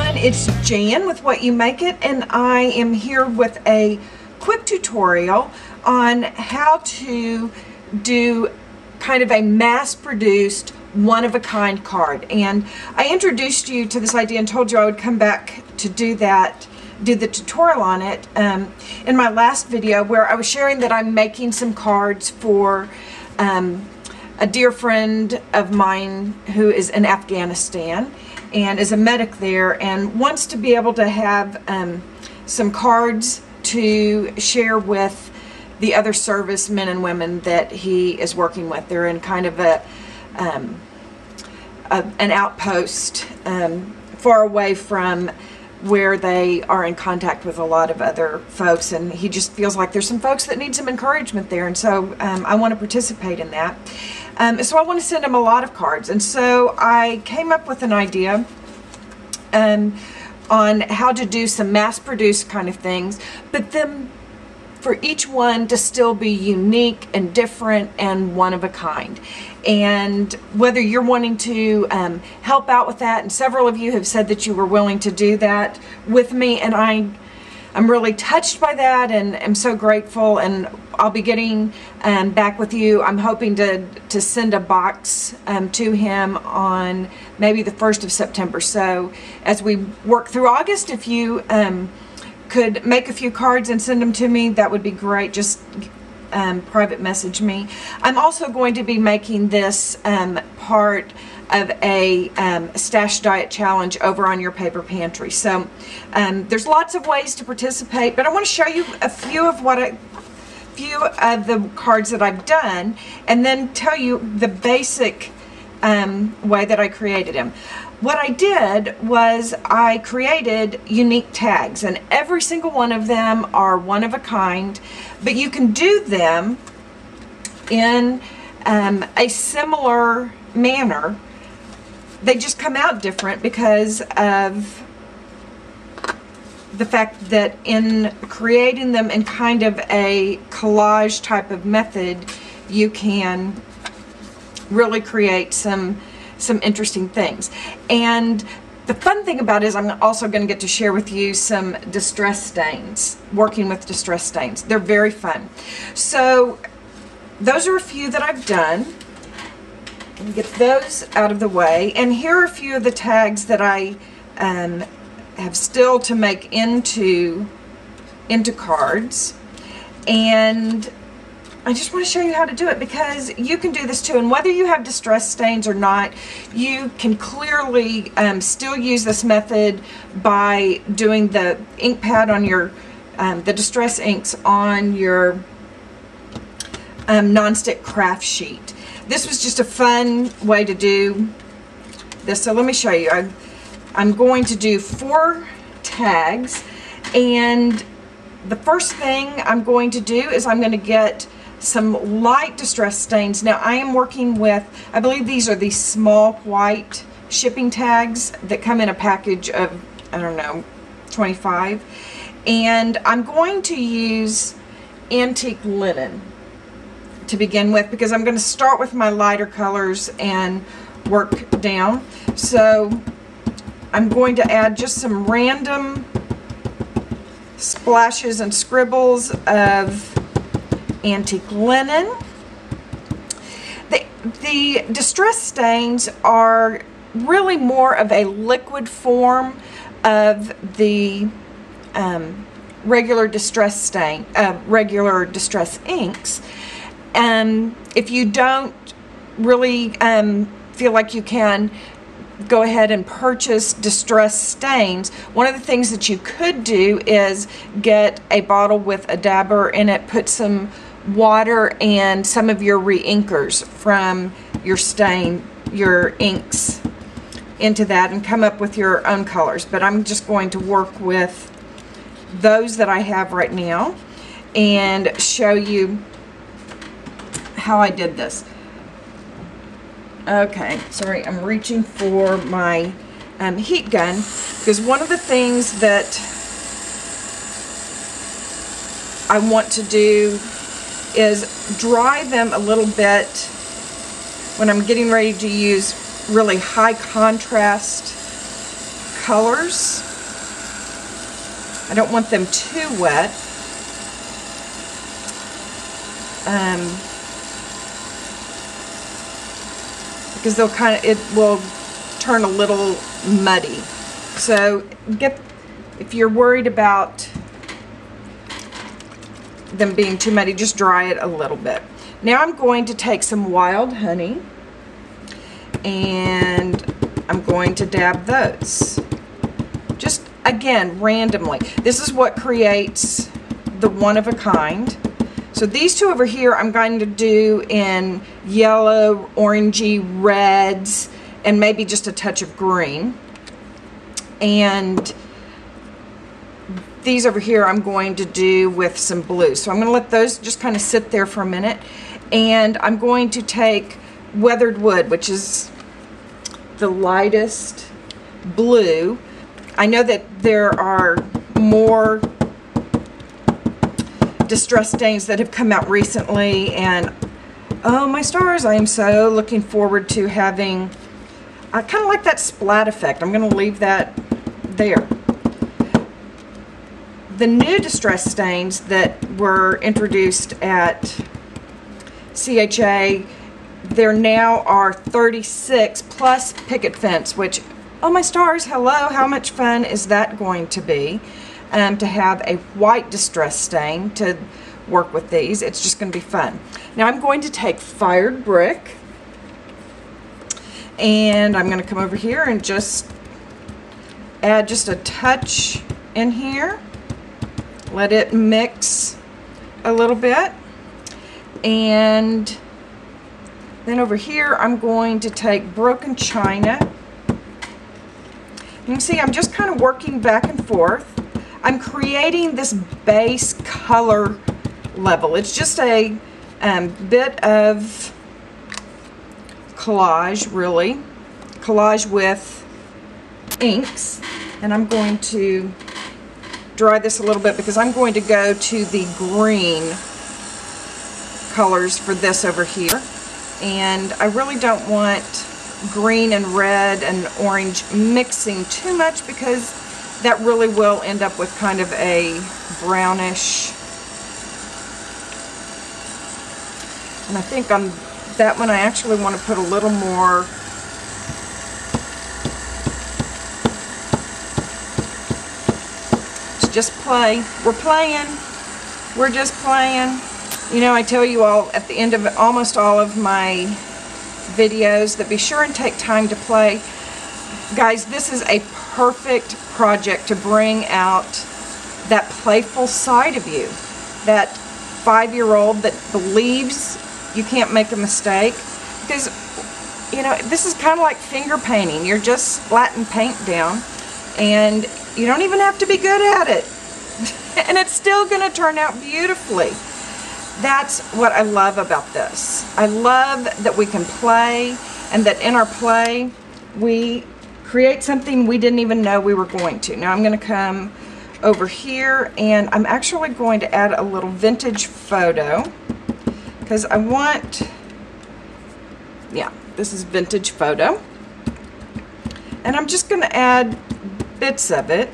everyone, it's Jan with What You Make It, and I am here with a quick tutorial on how to do kind of a mass-produced one-of-a-kind card. And I introduced you to this idea and told you I would come back to do the tutorial on it in my last video, where I was sharing that I'm making some cards for a dear friend of mine who is in Afghanistan and is a medic there and wants to be able to have some cards to share with the other servicemen and women that he is working with. They're in kind of an outpost far away from where they are in contact with a lot of other folks, and he just feels like there's some folks that need some encouragement there, and so I want to participate in that. So I want to send him a lot of cards, and so I came up with an idea on how to do some mass-produced kind of things, but then for each one to still be unique and different and one of a kind. And whether you're wanting to help out with that, and several of you have said that you were willing to do that with me, and I'm really touched by that and am so grateful, and I'll be getting back with you. I'm hoping to send a box to him on maybe the 1st of September. So as we work through August, if you could make a few cards and send them to me, that would be great. Just private message me. I'm also going to be making this part of a stash diet challenge over on your paper pantry. So there's lots of ways to participate, but I want to show you a few of the cards that I've done, and then tell you the basic way that I created them. What I did was I created unique tags, and every single one of them are one of a kind, but you can do them in a similar manner. They just come out different because of the fact that in creating them in kind of a collage type of method, you can really create some interesting things. And the fun thing about it is I'm also going to get to share with you some distress stains, working with distress stains. They're very fun. So those are a few that I've done. Let me get those out of the way. And here are a few of the tags that I have still to make into cards. And I just want to show you how to do it, because you can do this too, and whether you have distress stains or not, you can clearly still use this method by doing the ink pad on your the distress inks on your nonstick craft sheet. This was just a fun way to do this, so let me show you. I'm going to do 4 tags, and the first thing I'm going to do is I'm going to get some light distress stains. Now I am working with, I believe these are the small white shipping tags that come in a package of, I don't know, 25. And I'm going to use antique linen to begin with, because I'm going to start with my lighter colors and work down. So I'm going to add just some random splashes and scribbles of antique linen. The distress stains are really more of a liquid form of the regular distress inks. If you don't really feel like you can go ahead and purchase distress stains, one of the things that you could do is get a bottle with a dabber in it, put some water and some of your re-inkers from your inks into that, and come up with your own colors. But I'm just going to work with those that I have right now and show you how I did this. Okay, sorry, I'm reaching for my heat gun, because one of the things that I want to do is dry them a little bit when I'm getting ready to use really high contrast colors. I don't want them too wet. Because it will turn a little muddy. So if you're worried about them being too muddy, just dry it a little bit. Now I'm going to take some wild honey and I'm going to dab those. Just again, randomly. This is what creates the one of a kind. So these two over here I'm going to do in yellow, orangey, reds, and maybe just a touch of green. And these over here I'm going to do with some blue. So I'm going to let those just kind of sit there for a minute. And I'm going to take weathered wood, which is the lightest blue. I know that there are more distress stains that have come out recently, and oh my stars, I am so looking forward to having, I kind of like that splat effect. I'm going to leave that there. The new distress stains that were introduced at CHA, there now are 36 plus picket fence, which, oh my stars, hello, how much fun is that going to be? To have a white distress stain to work with these. It's just going to be fun. Now I'm going to take fired brick and I'm going to come over here and just add just a touch in here. Let it mix a little bit. And then over here I'm going to take broken china. You can see I'm just kind of working back and forth. I'm creating this base color level. It's just a bit of collage, really. Collage with inks. And I'm going to dry this a little bit because I'm going to go to the green colors for this over here. And I really don't want green and red and orange mixing too much because that really will end up with kind of a brownish. And I think on that one I actually want to put a little more just play. We're playing. We're just playing. You know, I tell you all at the end of almost all of my videos that be sure and take time to play. Guys, this is a perfect project to bring out that playful side of you. That 5-year-old that believes you can't make a mistake. Because, you know, this is kind of like finger painting. You're just splatting paint down and you don't even have to be good at it. And it's still going to turn out beautifully. That's what I love about this. I love that we can play and that in our play we create something we didn't even know we were going to. Now I'm going to come over here and I'm actually going to add a little vintage photo because I want, yeah, this is vintage photo. And I'm just going to add bits of it,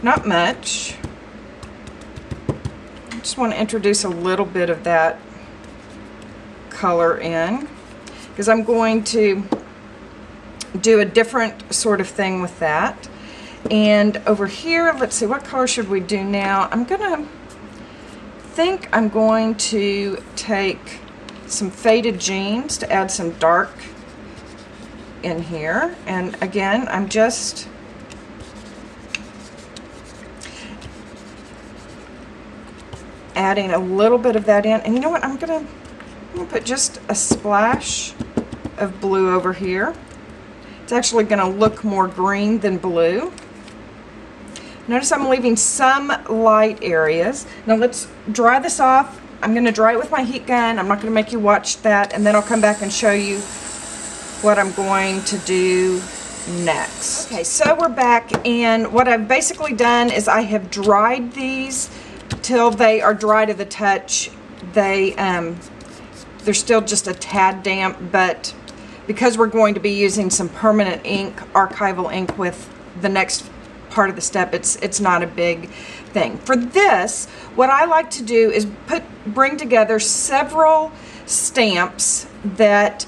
not much. I just want to introduce a little bit of that color in because I'm going to do a different sort of thing with that. And over here, let's see, what color should we do now? I'm going to take some faded jeans to add some dark in here. And again, I'm just adding a little bit of that in. And you know what? I'm gonna put just a splash of blue over here. It's actually going to look more green than blue. Notice I'm leaving some light areas. Now let's dry this off. I'm going to dry it with my heat gun. I'm not going to make you watch that, and then I'll come back and show you what I'm going to do next. Okay, so we're back, and what I've basically done is I have dried these till they are dry to the touch. They're still just a tad damp, but because we're going to be using some permanent ink, archival ink with the next part of the step. It's not a big thing. For this, what I like to do is bring together several stamps that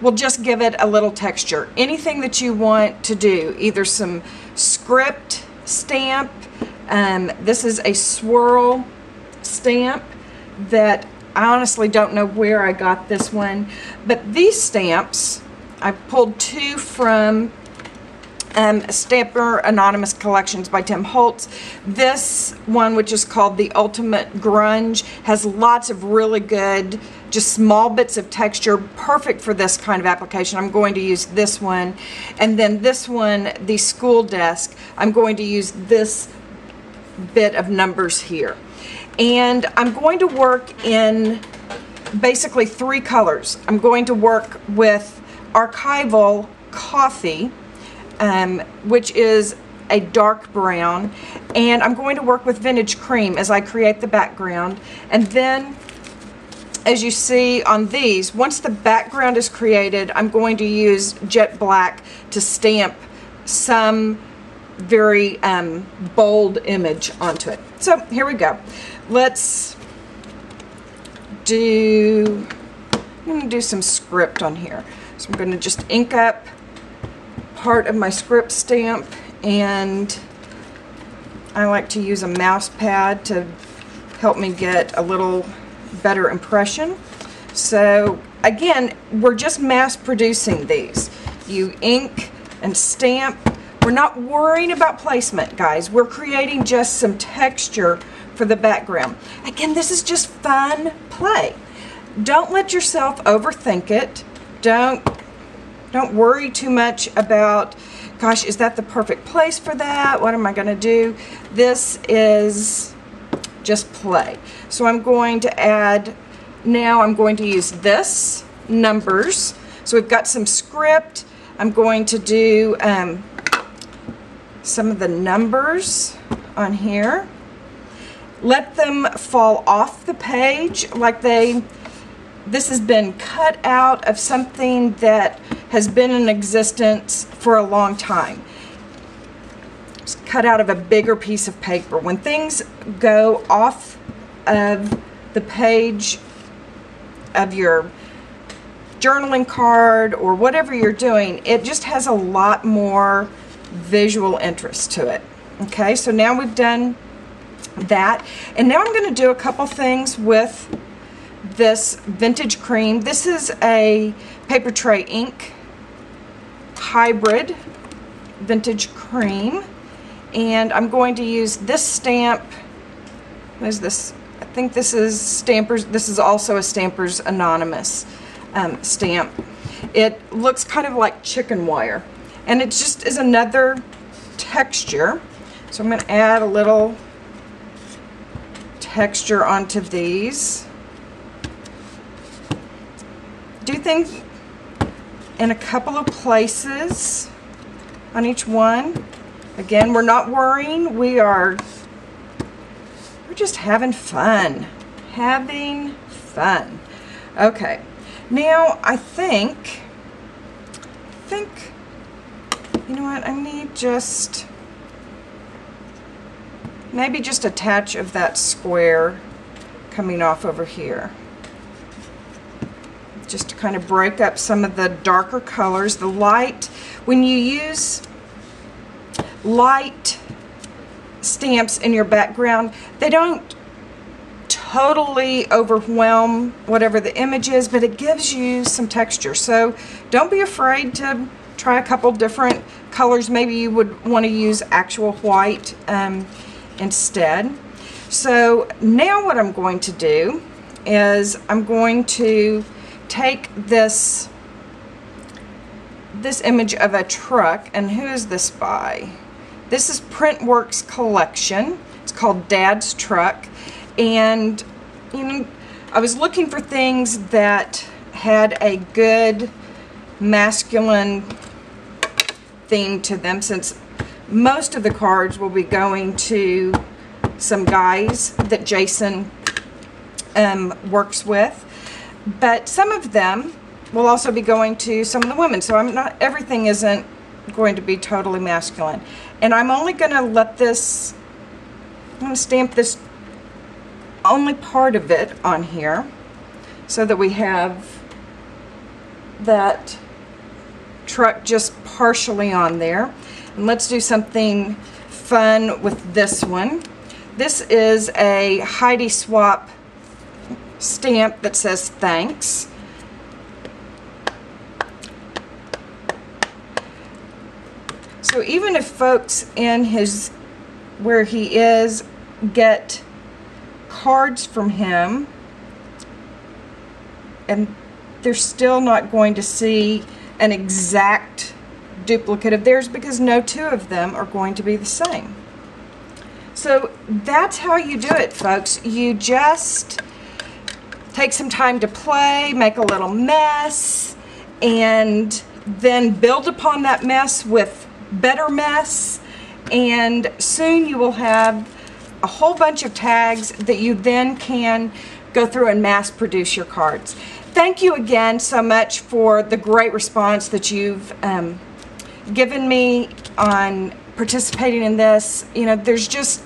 will just give it a little texture. Anything that you want to do, either some script stamp, this is a swirl stamp that I honestly don't know where I got this one, but these stamps, I pulled two from Stamper Anonymous Collections by Tim Holtz. This one, which is called The Ultimate Grunge, has lots of really good, just small bits of texture, perfect for this kind of application. I'm going to use this one. And then this one, the School Desk, I'm going to use this bit of numbers here. And I'm going to work in basically 3 colors. I'm going to work with Archival Coffee, which is a dark brown, and I'm going to work with Vintage Cream as I create the background. And then, as you see on these, once the background is created, I'm going to use Jet Black to stamp some very bold image onto it. So here we go. Let's do, I'm going to do some script on here. So I'm going to just ink up part of my script stamp, and I like to use a mouse pad to help me get a little better impression. So again, we're just mass producing these. You ink and stamp. We're not worrying about placement, guys. We're creating just some texture for the background. Again, this is just fun play. Don't let yourself overthink it. Don't worry too much about, gosh, is that the perfect place for that? What am I going to do? This is just play. So I'm going to add, now I'm going to use this, numbers. So we've got some script. I'm going to do some of the numbers on here. Let them fall off the page like this has been cut out of something that has been in existence for a long time. It's cut out of a bigger piece of paper. When things go off of the page of your journaling card or whatever you're doing, it just has a lot more visual interest to it. Okay, so now we've done that, and now I'm going to do a couple things with this Vintage Cream. This is a paper tray ink hybrid Vintage Cream, and I'm going to use this stamp. What is this? I think this is Stampers. This is also a Stampers Anonymous stamp. It looks kind of like chicken wire, and it just is another texture. So I'm going to add a little texture onto these. Do things in a couple of places on each one. Again, we're not worrying. We're just having fun. Having fun. Okay. Now I think you know what? I need just maybe just a touch of that square coming off over here, just to kind of break up some of the darker colors. The light, when you use light stamps in your background, they don't totally overwhelm whatever the image is, but it gives you some texture. So don't be afraid to try a couple different colors. Maybe you would want to use actual white instead. So now what I'm going to do is I'm going to take this image of a truck, and who is this by? This is Printworks Collection. It's called Dad's Truck, and you know, I was looking for things that had a good masculine theme to them, since most of the cards will be going to some guys that Jason works with, but some of them will also be going to some of the women. So everything isn't going to be totally masculine. And I'm only going to let this, I'm going to stamp this only part of it on here so that we have that truck just partially on there. And let's do something fun with this one. This is a Heidi Swap stamp that says thanks. So even if folks in his, where he is, get cards from him, and they're still not going to see an exact duplicate of theirs because no two of them are going to be the same. So that's how you do it, folks. You just take some time to play, make a little mess, and then build upon that mess with better mess, and soon you will have a whole bunch of tags that you then can go through and mass produce your cards. Thank you again so much for the great response that you've given me on participating in this. You know, there's just,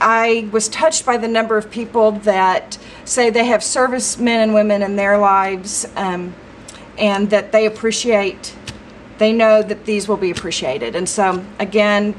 I was touched by the number of people that say they have servicemen and women in their lives, and that they appreciate, they know that these will be appreciated. And so again,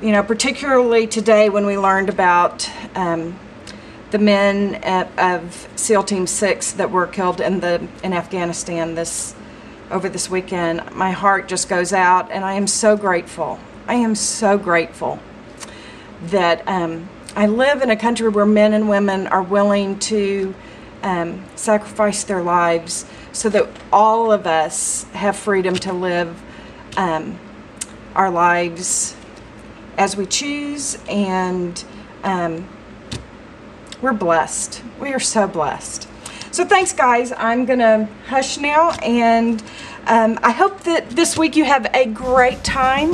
you know, particularly today when we learned about the men of SEAL Team 6 that were killed in Afghanistan over this weekend, my heart just goes out, and I am so grateful. I am so grateful that I live in a country where men and women are willing to sacrifice their lives so that all of us have freedom to live our lives as we choose, and we're blessed. We are so blessed. So thanks, guys. I'm gonna hush now, and I hope that this week you have a great time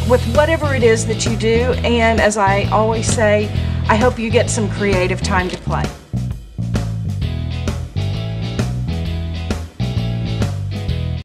with whatever it is that you do, and as I always say, I hope you get some creative time to play.